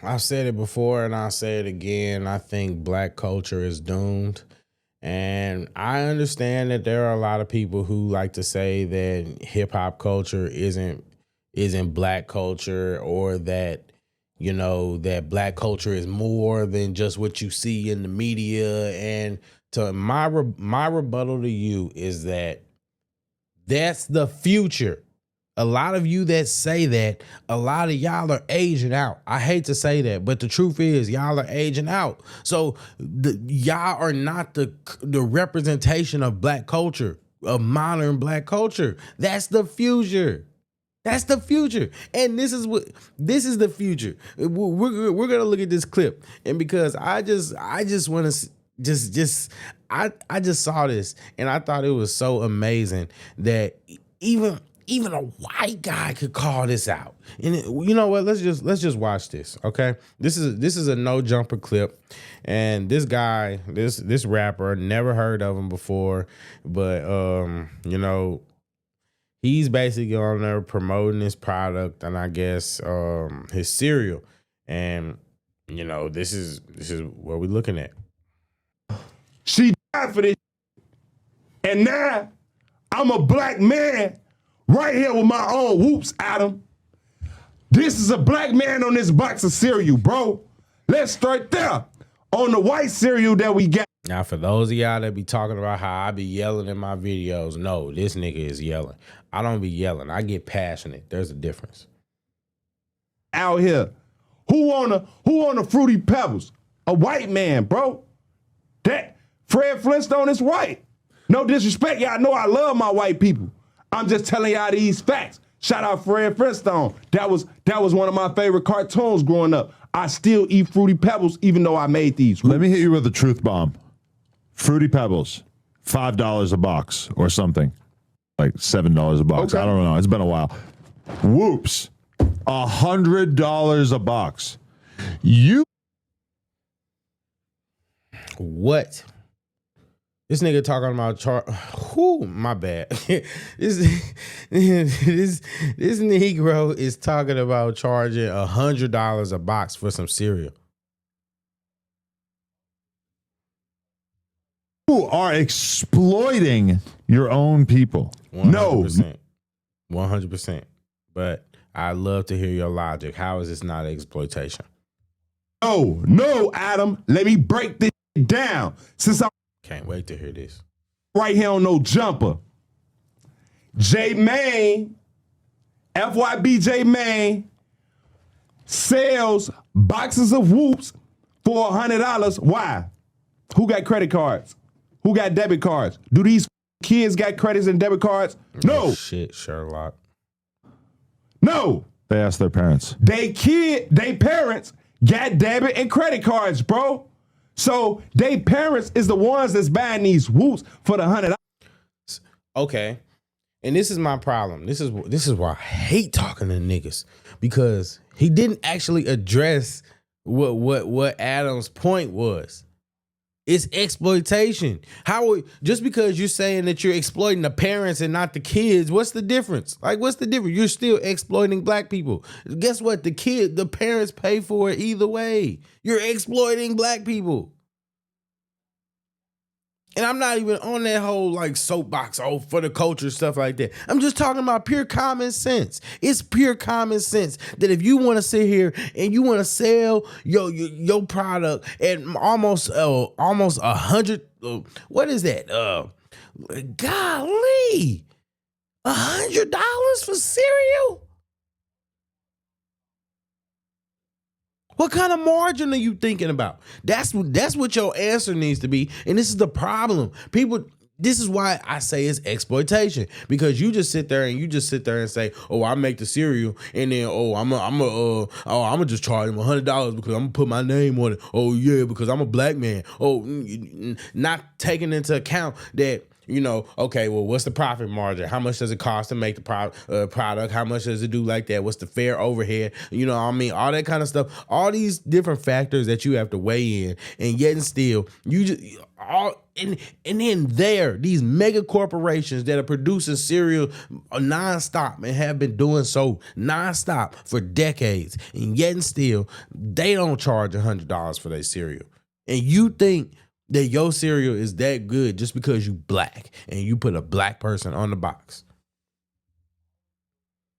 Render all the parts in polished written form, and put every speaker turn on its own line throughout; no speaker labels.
I've said it before and I'll say it again. I think black culture is doomed. And I understand that there are a lot of people who like to say that hip hop culture isn't black culture, or that that black culture is more than just what you see in the media. And to my rebuttal to you is that that's the future. A lot of you that say that, a lot of y'all are aging out. I hate to say that, but the truth is y'all are aging out. So y'all are not the representation of black culture, of modern black culture. That's the future. That's the future. And this is the future. We're gonna look at this clip, and because I just want to I just saw this and I thought it was so amazing that even a white guy could call this out. And you know what? Let's just watch this, okay? This is a no jumper clip, and this guy, this rapper, never heard of him before, but he's basically on there promoting his product, and I guess his cereal, and this is what we're looking at.
She died for this, and now I'm a black man right here with my own whoops, Adam. This is a black man on this box of cereal, bro. Let's start there on the white cereal that we got.
Now, for those of y'all that be talking about how I be yelling in my videos, no, this nigga is yelling. I don't be yelling. I get passionate. There's a difference.
Out here, who on the Fruity Pebbles? A white man, bro. That Fred Flintstone is white. No disrespect, y'all know I love my white people. I'm just telling y'all these facts. Shout out Fred Flintstone. That was one of my favorite cartoons growing up. I still eat Fruity Pebbles even though I made these.
Let me hit you with a truth bomb. Fruity Pebbles, $5 a box or something. Like $7 a box. Okay. I don't know. It's been a while. Whoops. $100 a box.
What? This nigga talking about my bad. this Negro is talking about charging $100 a box for some cereal.
You are exploiting your own people.
100%. 100%. But I'd love to hear your logic. How is this not exploitation?
No, Adam. Let me break this down. Since I
can't wait to hear this.
Right here on No Jumper. J Main, FYB J Main, sells boxes of whoops for $100. Why? Who got credit cards? Who got debit cards? Do these kids got credits and debit cards? No.
Oh, shit, Sherlock.
No.
They asked their parents.
They parents got debit and credit cards, bro. So they parents is the ones that's buying these whoops for the $100.
Okay. And this is my problem. This is why I hate talking to niggas, because he didn't actually address what Adam's point was. It's exploitation. Just because you're saying that you're exploiting the parents and not the kids, what's the difference? Like, what's the difference? You're still exploiting black people. Guess what? The parents pay for it either way. You're exploiting black people. And I'm not even on that whole like soapbox, for the culture, stuff like that. I'm just talking about pure common sense. It's pure common sense that if you want to sit here and you want to sell your product at almost 100, what is that? Golly, $100 for cereal? What kind of margin are you thinking about? That's what your answer needs to be. And this is the problem. This is why I say it's exploitation, because you just sit there and say, "Oh, I make the cereal, and then I'm gonna just charge him $100 because I'm gonna put my name on it. Oh yeah, because I'm a black man. Oh, not taking into account that." Okay, well, what's the profit margin? How much does it cost to make the product? How much does it do like that? What's the fair overhead? All that kind of stuff. All these different factors that you have to weigh in, and yet and still, and then these mega corporations that are producing cereal nonstop and have been doing so nonstop for decades, and yet and still they don't charge $100 for their cereal. And you think that your cereal is that good just because you black and you put a black person on the box?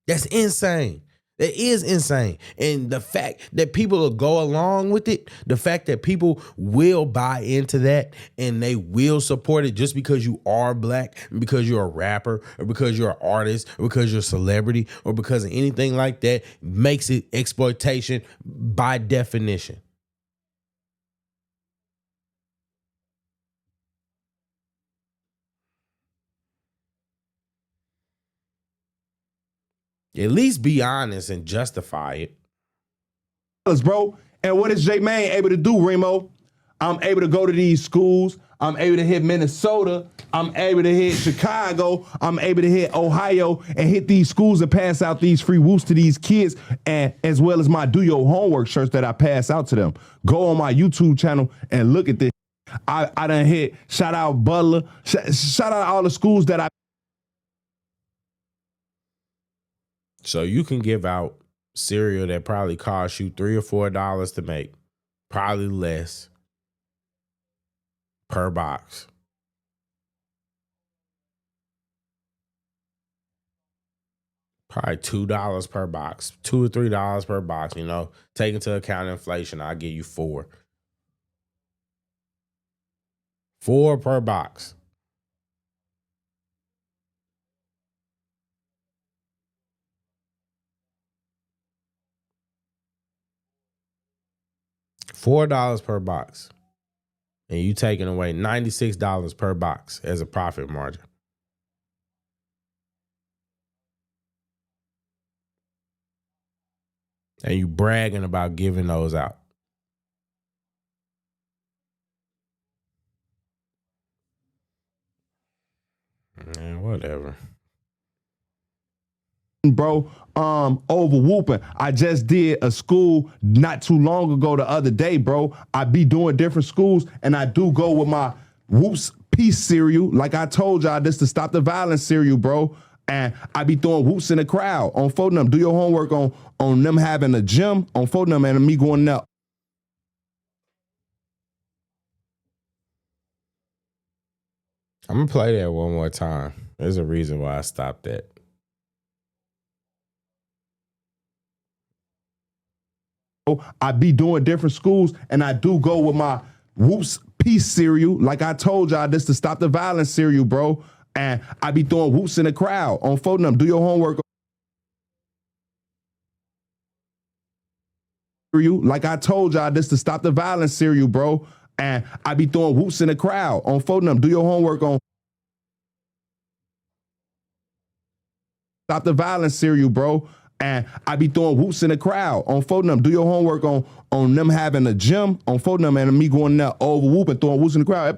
That's insane. That is insane. And the fact that people will go along with it, the fact that people will buy into that and they will support it just because you are black, and because you're a rapper, or because you're an artist, or because you're a celebrity, or because of anything like that, makes it exploitation by definition. At least be honest and justify it.
Bro, and what is J-Man able to do, Remo? I'm able to go to these schools. I'm able to hit Minnesota. I'm able to hit Chicago. I'm able to hit Ohio and hit these schools and pass out these free whoops to these kids, and as well as my Do Your Homework shirts that I pass out to them. Go on my YouTube channel and look at this. I done hit, shout out Butler, shout out all the schools that I.
So you can give out cereal that probably costs you $3 or $4 to make, probably less per box. Probably $2 per box, $2 or $3 per box. You know, take into account inflation, I'll give you $4. $4 per box. $4 per box. And you taking away $96 per box as a profit margin. And you bragging about giving those out. Man, whatever.
Bro, over whooping. I just did a school not too long ago the other day, bro. I be doing different schools, and I do go with my Whoops Peace cereal. Like I told y'all, this to stop the violence cereal, bro. And I be throwing whoops in the crowd on Fortnum. Do your homework on them having a gym on Fortnum and me going out.
I'm gonna play that one more time. There's a reason why I stopped that.
I be doing different schools, and I do go with my Whoops Peace cereal. Like I told y'all, this to stop the violence cereal, bro. And I be throwing whoops in the crowd on Fortnum. Do your homework. Like I told y'all, this to stop the violence cereal, bro. And I be throwing whoops in the crowd on Fortnum. Do your homework on stop the violence cereal, bro. And I be throwing whoops in the crowd on Fortnum. Do your homework on them having a gym on Fortnum and me going there over whoop and throwing whoops in the crowd.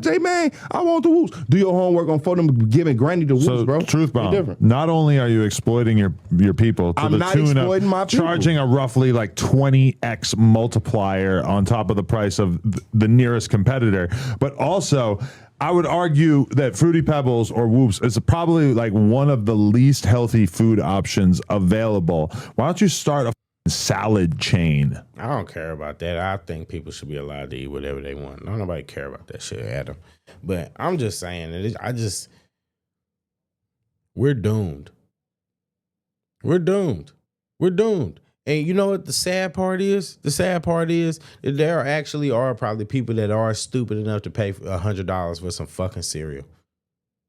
J-Man, I want the whoops. Do your homework on Fortnum, giving Granny the whoops,
so,
bro.
Truth bomb. Not only are you exploiting your people to the tune of charging a roughly like 20x multiplier on top of the price of the nearest competitor, but also I would argue that Fruity Pebbles or Whoops is probably like one of the least healthy food options available. Why don't you start a salad chain?
I don't care about that. I think people should be allowed to eat whatever they want. Don't nobody care about that shit, Adam. But I'm just saying that we're doomed. We're doomed. We're doomed. And you know what the sad part is? The sad part is that there actually are probably people that are stupid enough to pay $100 for some fucking cereal.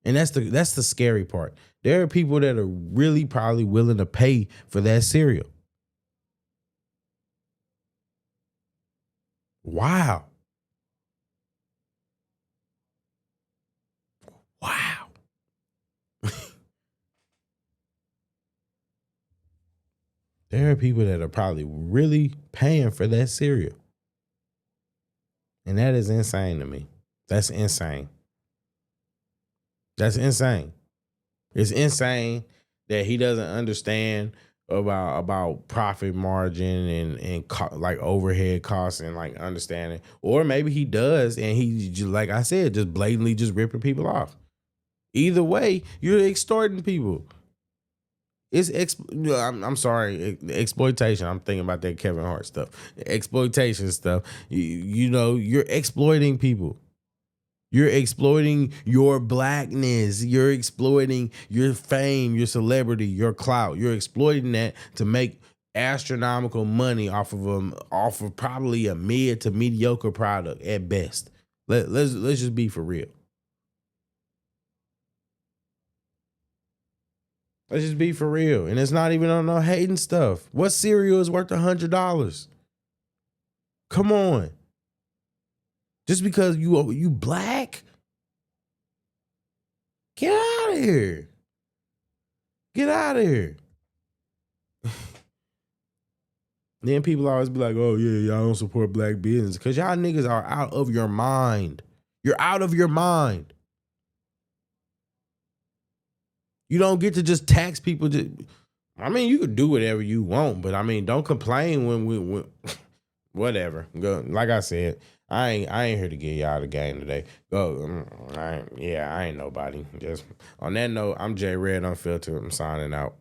And that's the scary part. There are people that are really probably willing to pay for that cereal. Wow. Wow. There are people that are probably really paying for that cereal. And that is insane to me. That's insane. That's insane. It's insane that he doesn't understand about profit margin and like overhead costs and like understanding, or maybe he does and he just, like I said, just blatantly just ripping people off. Either way, you're extorting people. I'm sorry, exploitation. I'm thinking about that Kevin Hart stuff, exploitation stuff. You know, you're exploiting people. You're exploiting your blackness. You're exploiting your fame, your celebrity, your clout. You're exploiting that to make astronomical money off of probably a mid to mediocre product at best. Let's just be for real. Let's just be for real. And it's not even on no hating stuff. What cereal is worth $100? Come on. Just because you black? Get out of here. Get out of here. Then people always be like, oh yeah, y'all don't support black business. Because y'all niggas are out of your mind. You're out of your mind. You don't get to just tax people. I mean, you could do whatever you want, but I mean, don't complain when whatever. Go, like I said, I ain't here to get y'all the game today. Go, I ain't nobody. Just on that note, I'm JayyRedd Unfiltered. I'm signing out.